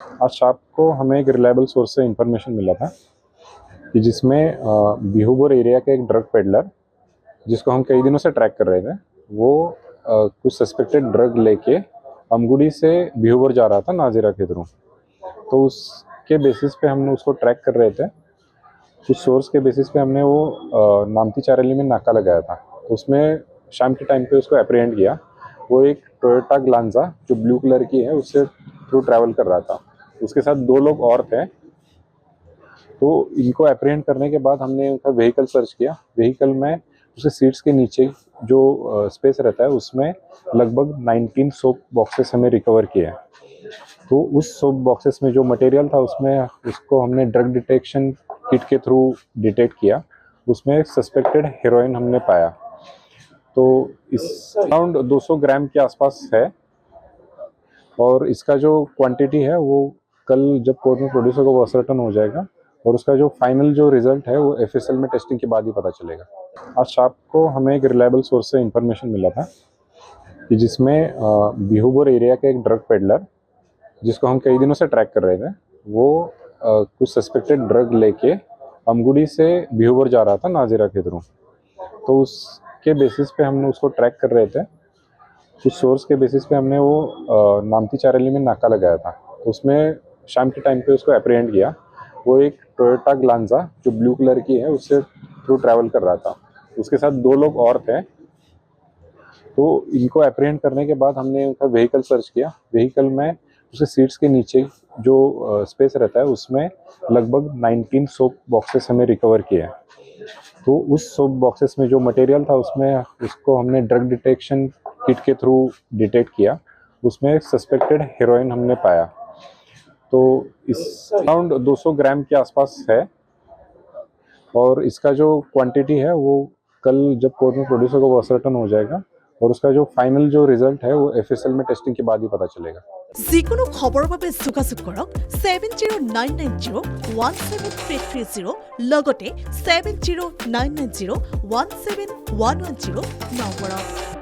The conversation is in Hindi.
आज शाम को हमें एक रिलायबल सोर्स से इंफॉर्मेशन मिला था कि जिसमें बिहुपुर एरिया के एक ड्रग पेडलर, जिसको हम कई दिनों से ट्रैक कर रहे थे, वो कुछ सस्पेक्टेड ड्रग लेके अमगुड़ी से बिहुपुर जा रहा था नाजिरा के थ्रू। तो उसके बेसिस पे हमने उसको ट्रैक कर रहे थे। कुछ सोर्स के बेसिस पे हमने वो नामती चारेली में नाका लगाया था। तो उसमें शाम के टाइम पे उसको अप्रीहेंड किया। वो एक टोयोटा ग्लांजा जो ब्लू कलर की है उससे थ्रू ट्रैवल कर रहा था। उसके साथ 2 लोग और थे। तो इनको अप्रीहेंड करने के बाद हमने उनका व्हीकल सर्च किया। व्हीकल में उसके सीट्स के नीचे जो स्पेस रहता है उसमें लगभग 19 सोप बॉक्सेस हमें रिकवर किए हैं। तो उस सोप बॉक्सेस में जो मटेरियल था उसमें उसको हमने ड्रग डिटेक्शन किट के थ्रू डिटेक्ट किया। उसमें सस्पेक्टेड हेरोइन हमने पाया। तो इस अराउंड 200 ग्राम के आसपास है और इसका जो क्वांटिटी है वो कल जब कोर्ट में प्रोड्यूस होगा वो असर्टन हो जाएगा और उसका जो फाइनल जो रिजल्ट है वो एफएसएल में टेस्टिंग के बाद ही पता चलेगा। आज शाम को हमें एक रिलायबल सोर्स से इंफॉर्मेशन मिला था कि जिसमें बिहुपुर एरिया के एक ड्रग पेडलर, जिसको हम कई दिनों से ट्रैक कर रहे थे, वो कुछ सस्पेक्टेड ड्रग लेके अमगुड़ी से बिहुपुर जा रहा था नाजिरा के थ्रू। तो उसके बेसिस पे हमने उसको ट्रैक कर रहे थे। कुछ सोर्स के बेसिस पे हमने वो नामती चारेली में नाका लगाया था। तो उसमें शाम के टाइम पे उसको अप्रीहेंड किया। वो एक टोयोटा ग्लांजा जो ब्लू कलर की है उससे थ्रू ट्रैवल कर रहा था। उसके साथ 2 लोग और थे। तो इनको अप्रीहेंड करने के बाद हमने उनका व्हीकल सर्च किया। व्हीकल में उसके सीट्स के नीचे जो स्पेस रहता है उसमें लगभग 19 सोप बॉक्सेस हमें रिकवर किए हैं। तो उस सोप बॉक्सेस में जो मटेरियल था उसमें उसको हमने ड्रग डिटेक्शन किट के थ्रू डिटेक्ट किया। उसमें सस्पेक्टेड हेरोइन हमने पाया। तो इस अराउंड 200 ग्राम के आसपास है और इसका जो क्वांटिटी है वो कल जब कोर्ट में प्रोड्यूस होगा वो असर्टन हो जाएगा और उसका जो फाइनल जो रिजल्ट है वो एफएसएल में टेस्टिंग के बाद ही पता चलेगा। যিকোনো খবৰৰ বাবে যোগাযোগ কৰক 7099017330 লগতে 7099017110 নম্বৰত।